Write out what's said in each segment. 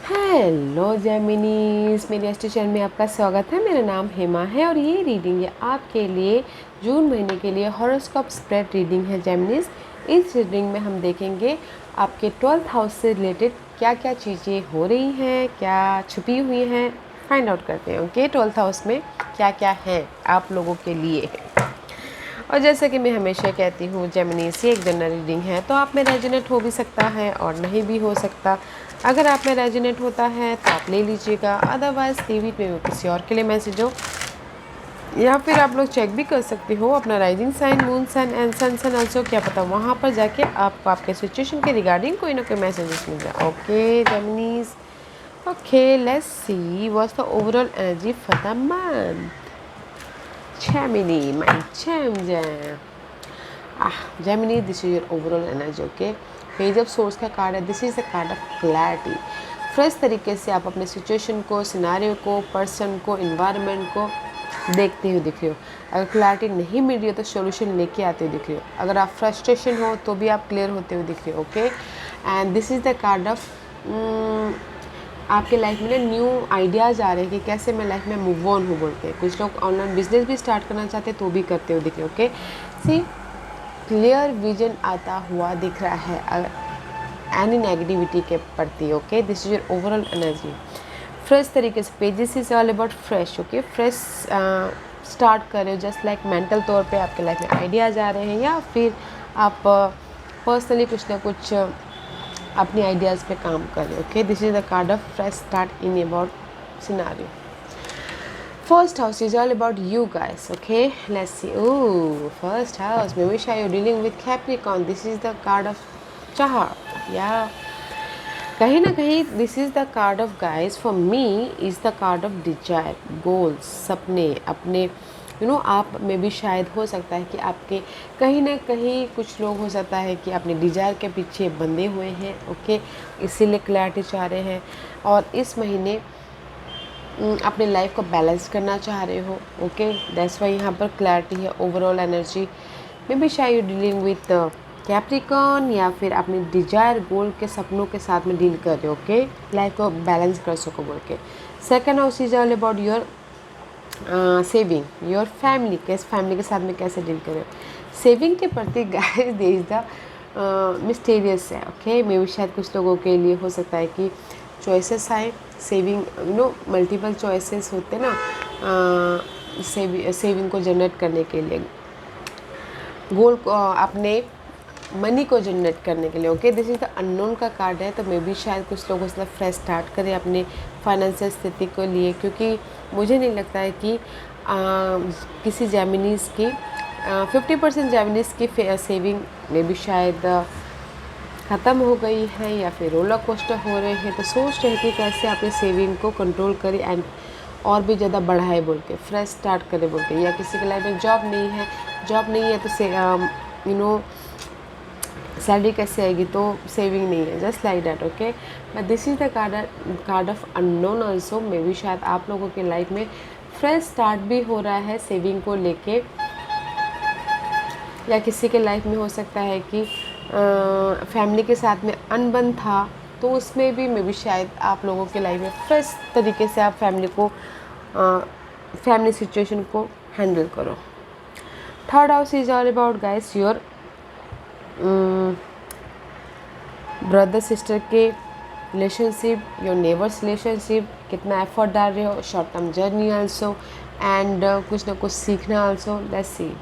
Hello जेमिनीज, मेरे station में आपका स्वागत है। मेरा नाम हेमा है और ये रीडिंग है आपके लिए जून महीने के लिए हॉरोस्कोप स्प्रेड रीडिंग है जेमिनीज। इस रीडिंग में हम देखेंगे आपके 12th हाउस से रिलेटेड क्या क्या चीज़ें हो रही हैं, क्या छुपी हुई हैं, फाइंड आउट करते हैं। ओके, 12th हाउस में क्या क्या है आप लोगों के लिए। और जैसे कि मैं हमेशा कहती हूँ, जेमिनीज ये एक जनरल रीडिंग है, तो आप में रेजोनेट हो भी सकता है और नहीं भी हो सकता। अगर आप में रेजोनेट होता है तो आप ले लीजिएगा, अदरवाइज टीवी पे वो किसी और के लिए मैसेज हो। या फिर आप लोग चेक भी कर सकते हो अपना rising sign, moon sign and sun sign also. क्या पता वहाँ पर जाके आपको आपके सिचुएशन के रिगार्डिंग कोई ना कोई मैसेजेस मिल जाए। Okay Geminis, okay let's see what's the overall energy for the month. Gemini, my gem. Gemini, this is your overall energy, okay? Page of source का कार्ड है। This is the card of clarity. Fresh तरीके से आप अपने situation को, scenario को, person को, environment को देखते हुए दिख रहे हो। अगर क्लैरिटी नहीं मिल रही हो तो सोल्यूशन लेके आते हुए दिख रहे हो। अगर आप फ्रस्ट्रेशन हो तो भी आप क्लियर होते हुए दिख रहे हो। Okay, and this is the card of आपके लाइफ में ना न्यू आइडियाज़ आ रहे हैं कि कैसे मैं लाइफ में मूव ऑन हूँ बोल के। कुछ लोग ऑनलाइन बिजनेस भी स्टार्ट करना चाहते हैं तो भी करते हुए दिख रहे। ओके, सी क्लियर विजन आता हुआ दिख रहा है एनी नेगेटिविटी के प्रति। Okay, this is your overall energy. Fresh तरीके से pages is all about fresh. Okay, fresh start कर रहे हो, जस्ट लाइक मेंटल तौर पे आपके लाइफ में आइडियाज़ आ रहे हैं या फिर आप पर्सनली कुछ ना कुछ अपनी आइडियाज़ पे काम कर रहे हो। Okay, this is the card of fresh start in about scenario. First house is all about you guys. Okay, let's see. Oh, first house. Maybe you're dealing with Capricorn. This is the card of Chahar. Yeah. कहीं ना कहीं this is the card of guys for me is the card of desire, goals, सपने अपने आप में भी शायद हो सकता है कि आपके कहीं ना कहीं कुछ लोग हो सकता है कि अपने डिजायर के पीछे बंधे हुए हैं। ओके, इसीलिए क्लैरिटी चाह रहे हैं और इस महीने अपने लाइफ को बैलेंस करना चाह रहे हो। ओके, दैट्स वाई यहाँ पर क्लैरिटी है। ओवरऑल एनर्जी में भी शायद यू डीलिंग विथ कैप्रिकॉन या फिर अपने डिजायर गोल के सपनों के साथ में डील कर रहे हो। ओके, लाइफ को बैलेंस कर सको बोल के। Second house is all about your saving, your family, कैसे फैमिली के साथ में कैसे डील कर रहे हो। सेविंग के प्रति guys they is the mysterious है। ओके, मे भी शायद कुछ लोगों के लिए हो सकता है कि चॉइसेस आए, सेविंग मल्टीपल चॉइसेस होते ना सेविंग को जनरेट करने के लिए, गोल को अपने मनी को जनरेट करने के लिए। Okay, this is the unknown का कार्ड है, तो मे भी शायद कुछ लोग उसमें फ्रेश स्टार्ट करें अपने फाइनेंशियल स्थिति को लिए, क्योंकि मुझे नहीं लगता है कि किसी जेमिनीज़ की 50% जेमिनीज़ की सेविंग में भी शायद ख़त्म हो गई है या फिर रोलर कोस्टर हो रहे हैं। तो सोच रहे कि कैसे अपनी सेविंग को कंट्रोल करें एंड और भी ज़्यादा बढ़ाए बोल के, फ्रेश स्टार्ट करें बोल के। या किसी के लाइफ में जॉब नहीं है तो सैलरी कैसे आएगी, तो सेविंग नहीं है, just like that. Okay, but this is the card of unknown also. May be शायद आप लोगों के लाइफ में फ्रेश स्टार्ट भी हो रहा है सेविंग को लेके, या किसी के लाइफ में हो सकता है कि फैमिली के साथ में अनबन था, तो उसमें भी मे बी शायद आप लोगों के लाइफ में फ्रेश तरीके से आप फैमिली सिचुएशन को हैंडल करो। Third house is all about guys your brother sister के रिलेशनशिप, योर नेबर्स रिलेशनशिप, कितना एफर्ट डाल रहे हो, short term journey also and कुछ ना कुछ सीखना also. Let's see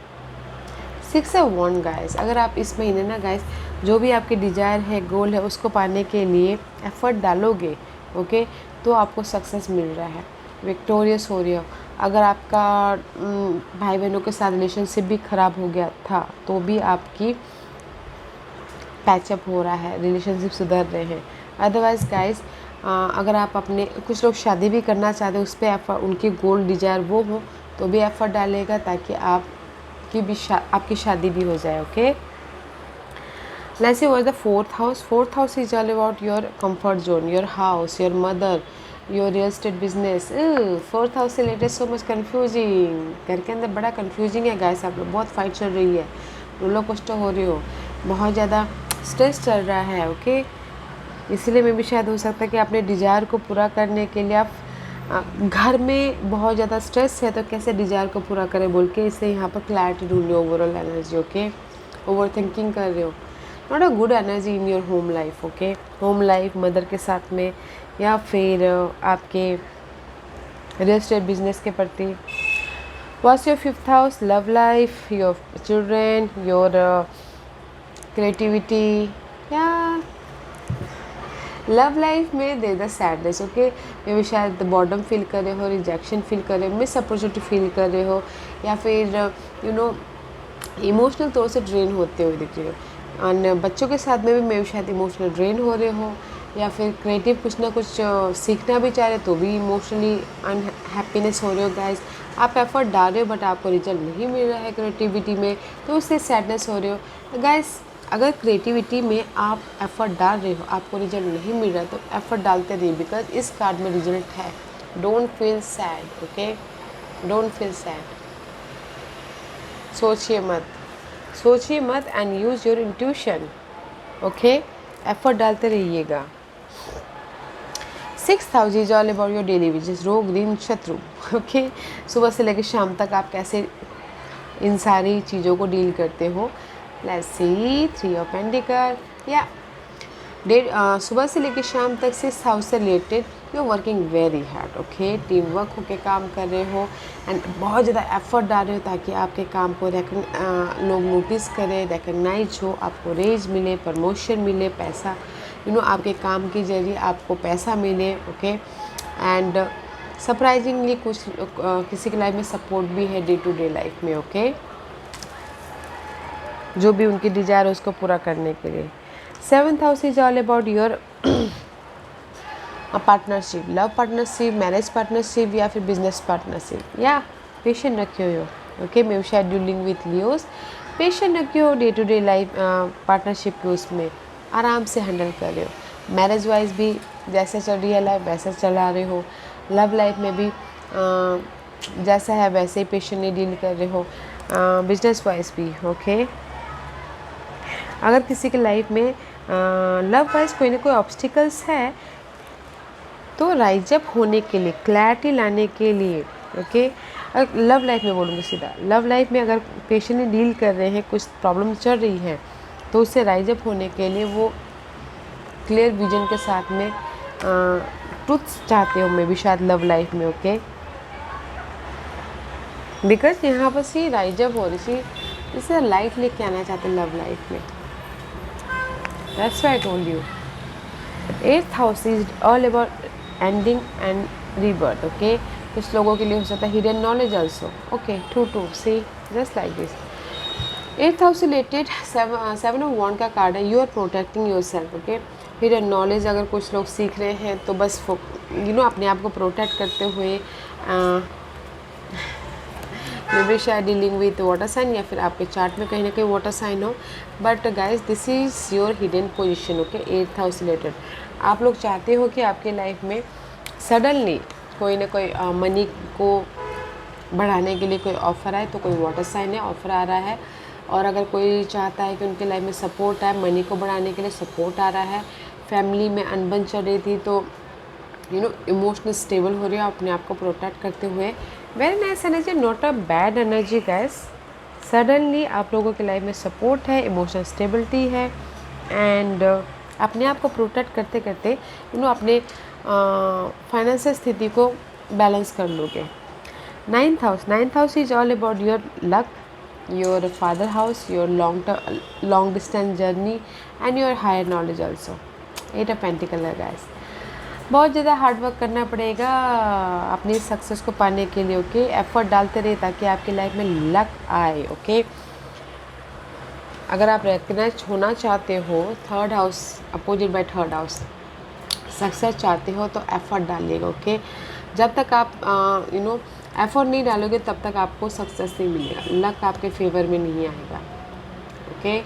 6 of wands guys. अगर आप इस महीने ना गाइस जो भी आपके डिज़ायर है, गोल है, उसको पाने के लिए एफर्ट डालोगे, ओके, तो आपको सक्सेस मिल रहा है, विक्टोरियस हो रही हो। अगर आपका भाई बहनों के साथ रिलेशनशिप भी ख़राब हो गया था तो भी आपकी पैचअप हो रहा है, रिलेशनशिप सुधर रहे हैं। अदरवाइज़ गाइस अगर आप अपने कुछ लोग शादी भी करना चाहते हैं, उस पर एफर्ट, उनकी गोल डिज़ायर वो हो तो भी एफर्ट डालेगा ताकि आपकी शादी भी हो जाए। Okay, let's see what is the fourth house. Fourth house is all about your comfort zone, your house, your mother, your real estate business. Fourth house से रिलेटेड सो मच कन्फ्यूजिंग। घर के अंदर बड़ा कन्फ्यूजिंग है guys, आप लोग बहुत fight चल रही है, रोलर कोस्टर हो रही हो, बहुत ज़्यादा स्ट्रेस चल रहा है। ओके, इसीलिए मे भी शायद हो सकता है कि अपने डिज़ायर को पूरा करने के लिए आप घर में बहुत ज़्यादा स्ट्रेस है तो कैसे डिज़ायर को पूरा करें बोल के इससे यहाँ पर क्लैरिटी ढूंढ रहे हो overall energy. Okay, over thinking कर रहे हो, not a good energy in your home life. Okay, home life mother के साथ में या फिर आपके रियल एस्टेट बिजनेस के प्रति। What's your fifth house? Love life, your children, your creativity या लव लाइफ में दे द सैडनेस। ओके, मे भी शायद बॉर्डम फील कर रहे हो, रिजेक्शन फील कर रहे हो, मिस अपॉर्चुनिटी फील कर रहे हो या फिर यू नो इमोशनल तौर से ड्रेन होते हुए दिख रहे हो। और बच्चों के साथ में भी मे भी शायद इमोशनल ड्रेन हो रहे हो या फिर क्रिएटिव कुछ ना कुछ सीखना भी चाह रहे तो भी इमोशनली अनहैप्पीनेस हो रहे हो। गाइस, आप एफर्ट डाल रहे हो बट आपको रिजल्ट नहीं मिल रहा है क्रिएटिविटी में, तो उससे सैडनेस हो रहे हो। गाइस, अगर क्रिएटिविटी में आप एफर्ट डाल रहे हो आपको रिजल्ट नहीं मिल रहा तो एफर्ट डालते रहिए, बिकॉज इस कार्ड में रिजल्ट है। Don't feel sad. Okay, don't feel sad. सोचिए मत and use your intuition. Okay, effort डालते रहिएगा। 6th house is all about your daily wages, रोग ऋण शत्रु। ओके, सुबह से लेकर शाम तक आप कैसे इन सारी चीज़ों को डील करते हो। लेट्स सी 3 ऑफ पेंटिकल या सुबह से लेकर शाम तक 6th हाउस से related you are working very hard. Okay, team work होके काम कर रहे हो एंड बहुत ज़्यादा एफर्ट डाल रहे हो ताकि आपके काम को लोग नोटिस करें, रिकग्नाइज हो, आपको रेज मिले, प्रमोशन मिले, पैसा आपके काम के जरिए आपको पैसा मिले। ओके, एंड सरप्राइजिंगली कुछ किसी की लाइफ में सपोर्ट भी है डे टू डे लाइफ में। ओके, जो भी उनकी डिज़ायर है उसको पूरा करने के लिए। 7th house is all about your partnership, love partnership, marriage partnership या फिर बिजनेस पार्टनरशिप। या पेशेंट रखे हो। ओके, मे शायद डीलिंग विथ लियोस, पेशेंट रखे हो day to day life partnership के उसमें आराम से हैंडल कर रहे हो। मैरिज वाइज भी जैसे चल रही है लाइफ वैसे चला रहे हो। लव लाइफ में भी जैसा है वैसे ही पेशेंटली डील कर रहे हो। बिजनेस वाइज भी। ओके, अगर किसी के लाइफ में लव वाइज कोई ना कोई ऑब्स्टिकल्स है तो राइज अप होने के लिए, क्लैरिटी लाने के लिए। ओके, लव लाइफ में बोलूँगी सीधा, लव लाइफ में अगर पेशेंटली डील कर रहे हैं, कुछ प्रॉब्लम चल रही है तो उससे राइज अप होने के लिए वो क्लियर विजन के साथ में ट्रुथ चाहते हो मे भी शायद लव लाइफ में। ओके, बिकॉज यहाँ पर सी राइज अप हो रही थी, इसे लाइट लेके आना चाहते लव लाइफ में। That's why I told you 8th house is all about ending and rebirth. Okay, कुछ लोगों के लिए हो सकता है hidden knowledge also. Okay, to see just like this. 8th house related 7 of wand का कार्ड है। You are protecting yourself. Okay, hidden knowledge अगर कुछ लोग सीख रहे हैं तो बस अपने आप को प्रोटेक्ट करते हुए मे बी शायद डीलिंग विथ वाटर साइन या फिर आपके चार्ट में कहीं ना कहीं वाटर साइन हो। But guys this is your hidden position. Okay, 8th house related आप लोग चाहते हो कि आपके लाइफ में सडनली कोई ना कोई मनी को बढ़ाने के लिए कोई ऑफ़र आए, तो कोई वाटर साइन है, ऑफ़र आ रहा है। और अगर कोई चाहता है कि उनके लाइफ में सपोर्ट आए, मनी को बढ़ाने के लिए सपोर्ट आ रहा है, फैमिली में अनबन चल रही थी तो इमोशनल स्टेबल हो रही हो अपने आप को प्रोटेक्ट करते हुए। Very nice energy, not a bad energy guys. Suddenly आप लोगों की लाइफ में सपोर्ट है, इमोशनल स्टेबिलिटी है एंड अपने आप को प्रोटेक्ट करते करते अपने फाइनेंशियल स्थिति को बैलेंस कर लोगे। 9th house is all about your luck, your father house, your long distance journey and your higher knowledge also. 8 of pentacles है गाइस। बहुत ज़्यादा हार्ड वर्क करना पड़ेगा अपनी सक्सेस को पाने के लिए। ओके, एफर्ट डालते रहिए ताकि आपकी लाइफ में लक आए। ओके, अगर आप रिकग्नाइज होना चाहते हो 3rd house opposite bye 3rd house, success चाहते हो तो एफर्ट डालिएगा। ओके, जब तक आप एफर्ट नहीं डालोगे तब तक आपको सक्सेस नहीं मिलेगा, लक आपके फेवर में नहीं आएगा। ओके,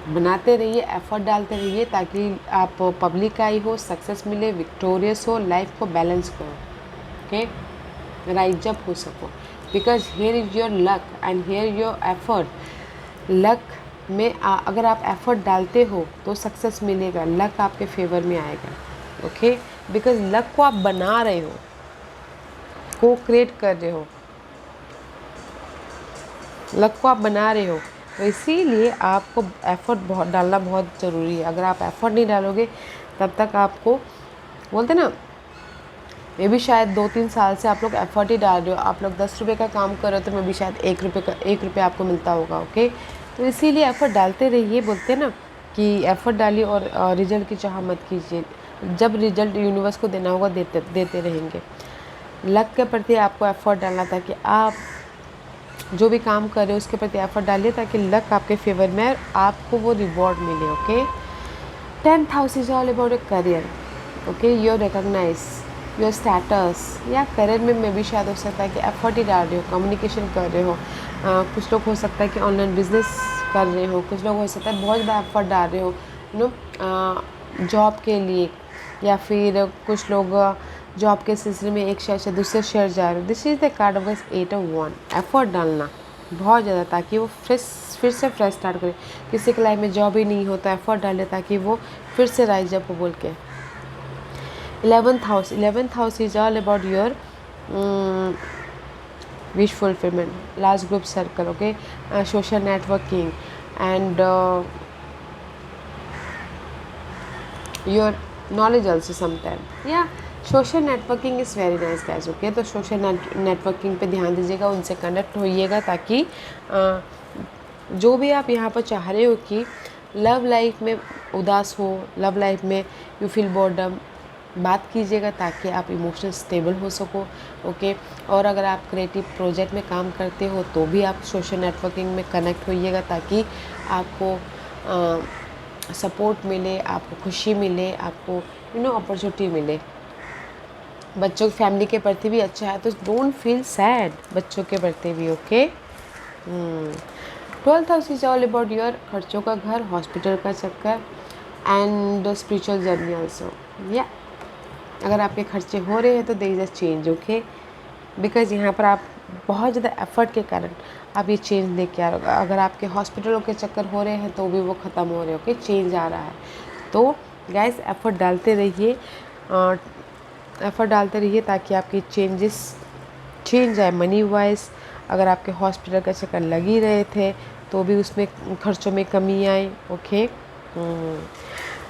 बनाते रहिए, एफर्ट डालते रहिए ताकि आप पब्लिक आई हो, सक्सेस मिले, विक्टोरियस हो, लाइफ को बैलेंस करो। ओके, राइज अप हो सको, because here is your luck and here your effort. Luck अगर आप एफर्ट डालते हो तो सक्सेस मिलेगा, लक आपके फेवर में आएगा। ओके, बिकॉज लक को आप बना रहे हो, को क्रिएट कर रहे हो, लक को आप बना रहे हो, तो इसीलिए आपको एफर्ट बहुत डालना बहुत ज़रूरी है। अगर आप एफर्ट नहीं डालोगे तब तक आपको, बोलते ना, मे भी शायद 2-3 साल से आप लोग एफर्ट ही डाल रहे हो, आप लोग 10 रुपये का काम कर रहे हो तो मे भी शायद 1 रुपये आपको मिलता होगा। ओके, तो इसीलिए एफर्ट डालते रहिए। बोलते हैं ना कि एफर्ट डालिए और रिजल्ट की चाह मत कीजिए। जब रिजल्ट यूनिवर्स को देना होगा देते रहेंगे। लक के प्रति आपको एफर्ट डालना था कि आप जो भी काम कर रहे हो उसके प्रति एफर्ट डालिए ताकि लक आपके फेवर में है, आपको वो रिवॉर्ड मिले। Okay, 10th house is all about your career. Okay, your recognise your status, या करियर में भी शायद हो सकता है कि एफर्ट ही डाल रहे हो, कम्युनिकेशन कर रहे हो। कुछ लोग हो सकता है कि ऑनलाइन बिजनेस कर रहे हो, कुछ लोग हो सकता है बहुत ज़्यादा एफर्ट डाल रहे हो जॉब के लिए, या फिर कुछ लोग जॉब के सिलसिले में एक शहर से दूसरे शहर जा रहे हो। This is the card of 8 of Wands। Effort डालना बहुत ज़्यादा ताकि वो फिर से फ्रेश स्टार्ट करे। किसी के लाइफ में जॉब ही नहीं होता, एफर्ट डाले ताकि वो फिर से राइज अप बोल के। 11th house is all about your wish fulfillment, large group circle, okay, social networking, and your knowledge also sometime. Yeah, social networking is very nice guys. Okay, तो सोशल नेटवर्किंग पे ध्यान दीजिएगा, उनसे connect होइएगा ताकि जो भी आप यहाँ पर चाह रहे हो कि लव लाइफ में उदास हो, लव लाइफ में यू फील बोर्डम, बात कीजिएगा ताकि आप इमोशनल स्टेबल हो सको। ओके, और अगर आप क्रिएटिव प्रोजेक्ट में काम करते हो तो भी आप सोशल नेटवर्किंग में कनेक्ट होइएगा ताकि आपको सपोर्ट मिले, आपको खुशी मिले, आपको अपॉर्चुनिटी मिले। बच्चों की फैमिली के प्रति भी अच्छा है तो डोंट फील सैड, बच्चों के प्रति भी। Okay, 12th house is all about your खर्चों का घर, हॉस्पिटल का चक्कर, एंड स्पिरिचुअल जर्नी ऑल्सो। या अगर आपके खर्चे हो रहे हैं तो there is a change. Okay, because यहाँ पर आप बहुत ज़्यादा एफर्ट के कारण आप ये चेंज लेके आ रहे हो। अगर आपके हॉस्पिटलों के चक्कर हो रहे हैं तो भी वो ख़त्म हो रहे हैं। ओके, चेंज आ रहा है। तो गाइस एफर्ट डालते रहिए, एफर्ट डालते रहिए ताकि आपकी चेंज आए मनी वाइज। अगर आपके हॉस्पिटल का चक्कर लग ही रहे थे तो भी उसमें खर्चों में कमी आए। ओके,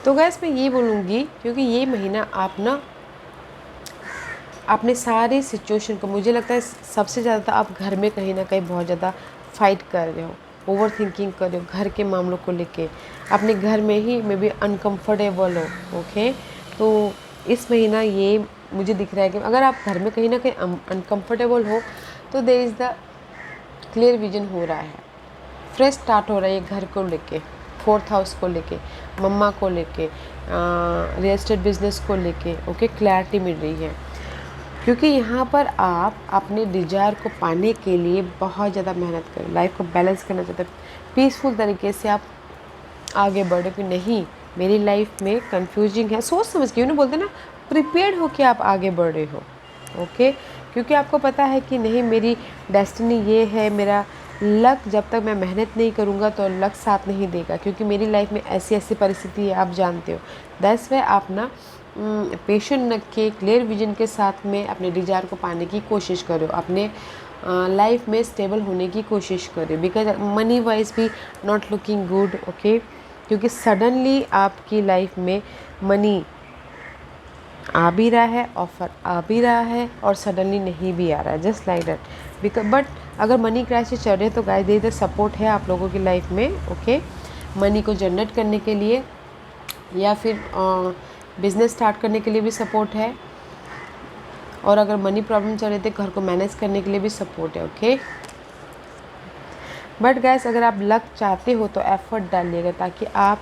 तो गैस मैं ये बोलूँगी क्योंकि ये महीना आप ना अपने सारे सिचुएशन को, मुझे लगता है सबसे ज़्यादा आप घर में कहीं ना कहीं बहुत ज़्यादा फाइट कर रहे हो, ओवर थिंकिंग कर रहे हो घर के मामलों को लेके, अपने घर में ही मे बी अनकम्फर्टेबल हो। ओके, तो इस महीना ये मुझे दिख रहा है कि अगर आप घर में कहीं ना कहीं अनकम्फर्टेबल हो तो there is the clear vision हो रहा है, फ्रेश स्टार्ट हो रहा है ये घर को लेके, 4th हाउस को लेके, मम्मा को लेके, रियल एस्टेट बिजनेस को लेके। ओके, क्लैरिटी मिल रही है क्योंकि यहाँ पर आप अपने डिजायर को पाने के लिए बहुत ज़्यादा मेहनत करें, लाइफ को बैलेंस करना चाहते हैं, पीसफुल तरीके से आप आगे बढ़ो कि नहीं मेरी लाइफ में कंफ्यूजिंग है, सोच समझ के बोलते ना, प्रिपेयर्ड हो कि आप आगे बढ़ रहे हो। ओके, क्योंकि आपको पता है कि नहीं मेरी डेस्टिनी ये है, मेरा लक, जब तक मैं मेहनत नहीं करूँगा तो लक साथ नहीं देगा, क्योंकि मेरी लाइफ में ऐसी ऐसी परिस्थिति है, आप जानते हो। दैट्स वाई आप ना पेशेंट रख के क्लियर विजन के साथ में अपने डिजायर को पाने की कोशिश करो, अपने लाइफ में स्टेबल होने की कोशिश करो, बिकॉज मनी वाइज भी नॉट लुकिंग गुड। ओके, क्योंकि सडनली आपकी लाइफ में मनी आ भी रहा है, ऑफर आ भी रहा है, और सडनली नहीं भी आ रहा है, just like that. Because but अगर मनी क्राइसिस चल रहे हैं तो गाइस देयर इज सपोर्ट है आप लोगों की लाइफ में। ओके, मनी को जनरेट करने के लिए या फिर बिजनेस स्टार्ट करने के लिए भी सपोर्ट है, और अगर मनी प्रॉब्लम चल रहे थे घर को मैनेज करने के लिए भी सपोर्ट है। ओके, बट गाइस अगर आप लक चाहते हो तो एफर्ट डालिएगा ताकि आप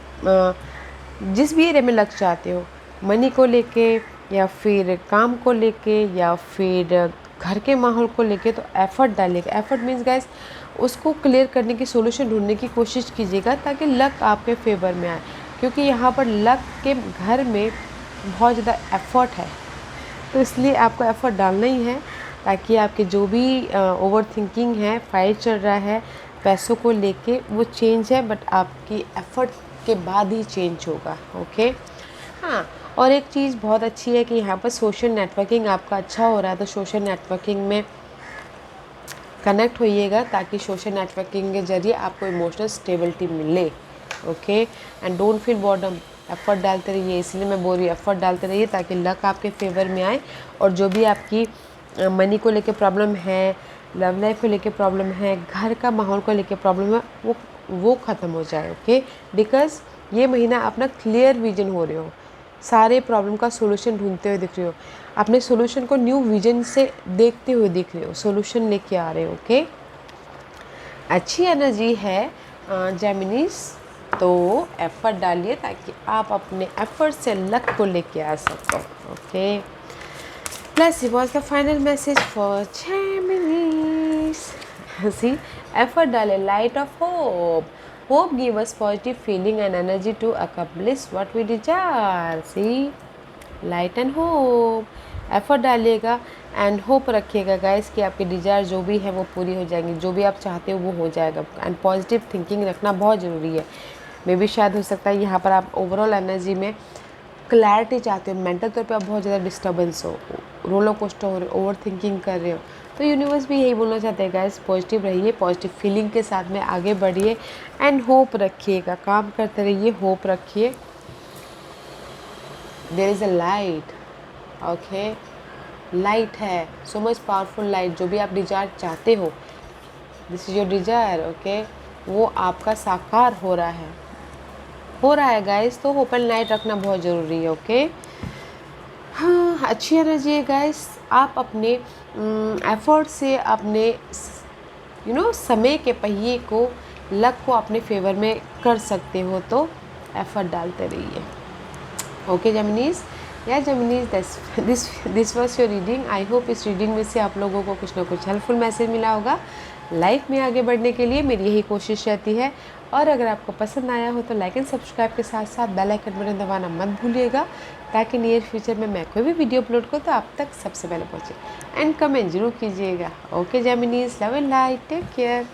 जिस भी एरिया में लक चाहते हो, मनी को लेके या फिर काम को लेके या फिर घर के माहौल को लेके, तो एफर्ट डालिएगा। एफर्ट मीन्स गाइस उसको क्लियर करने की सोल्यूशन ढूंढने की कोशिश कीजिएगा ताकि लक आपके फेवर में आए, क्योंकि यहाँ पर लक के घर में बहुत ज़्यादा एफर्ट है, तो इसलिए आपको एफर्ट डालना ही है ताकि आपके जो भी ओवर थिंकिंग है, फाइट चल रहा है, पैसों को लेके वो चेंज है, बट आपकी एफ़र्ट के बाद ही चेंज होगा। ओके, हाँ, और एक चीज़ बहुत अच्छी है कि यहाँ पर सोशल नेटवर्किंग आपका अच्छा हो रहा है, तो सोशल नेटवर्किंग में कनेक्ट होइएगा ताकि सोशल नेटवर्किंग के ज़रिए आपको इमोशनल स्टेबिलिटी मिले। Okay, and don't feel boredom, effort डालते रहिए, इसलिए मैं बोल रही हूँ एफ़र्ट डालते रहिए ताकि लक आपके फेवर में आए, और जो भी आपकी मनी को लेके प्रॉब्लम है, लव लाइफ को लेके प्रॉब्लम है, घर का माहौल को लेके प्रॉब्लम है, वो ख़त्म हो जाए। ओके, बिकॉज़ ये महीना अपना क्लियर विजन हो रहे हो, सारे प्रॉब्लम का सोल्यूशन ढूंढते हुए दिख रहे हो, अपने सोल्यूशन को न्यू विजन से देखते हुए दिख रहे हो, सोल्यूशन लेके आ रहे हो। ओके, अच्छी एनर्जी है जेमिनीज, तो एफर्ट डालिए ताकि आप अपने एफर्ट से लक को लेके आ सको। Okay, let's see what's the final message for Geminis. See, effort डाले, light of hope. Hope give us positive feeling and energy to accomplish what we desire. See, light and hope. Effort डालिएगा and hope रखिएगा guys कि आपके desire जो भी है वो पूरी हो जाएंगी, जो भी आप चाहते हो वो हो जाएगा। एंड पॉजिटिव थिंकिंग रखना बहुत ज़रूरी है। मे भी शायद हो सकता है यहाँ पर आप ओवरऑल एनर्जी में क्लैरिटी चाहते हो, मेंटल तौर पे आप बहुत ज़्यादा डिस्टर्बेंस हो, रोलर कोस्टर हो रहे हो, ओवर थिंकिंग कर रहे हो, तो यूनिवर्स भी यही बोलना चाहते हैं गाइस, पॉजिटिव रहिए, पॉजिटिव फीलिंग के साथ में आगे बढ़िए एंड होप रखिएगा, काम करते रहिए, होप रखिए। There is a light. Okay, light है, सो मच पावरफुल लाइट, जो भी आप डिजायर चाहते हो, this is your desire. Okay, वो आपका साकार हो रहा है गाइस, तो होप एंड लाइट रखना बहुत ज़रूरी है। ओके, हाँ, अच्छी एनर्जी है गाइस, आप अपने एफर्ट से अपने समय के पहिए को, लक को अपने फेवर में कर सकते हो, तो एफर्ट डालते रहिए। ओके जेमिनीज, या Geminis, this was your reading. I hope इस रीडिंग में से आप लोगों को कुछ ना कुछ हेल्पफुल मैसेज मिला होगा। लाइफ में आगे बढ़ने के लिए मेरी यही कोशिश रहती है, और अगर आपको पसंद आया हो तो लाइक एंड सब्सक्राइब के साथ साथ बेल आइकन बटन दबाना मत भूलिएगा, ताकि नियर फ्यूचर में मैं कोई भी वीडियो अपलोड करूँ तो आप तक सबसे पहले पहुँचे। एंड कमेंट जरूर कीजिएगा। Okay Geminis, love and light, take care.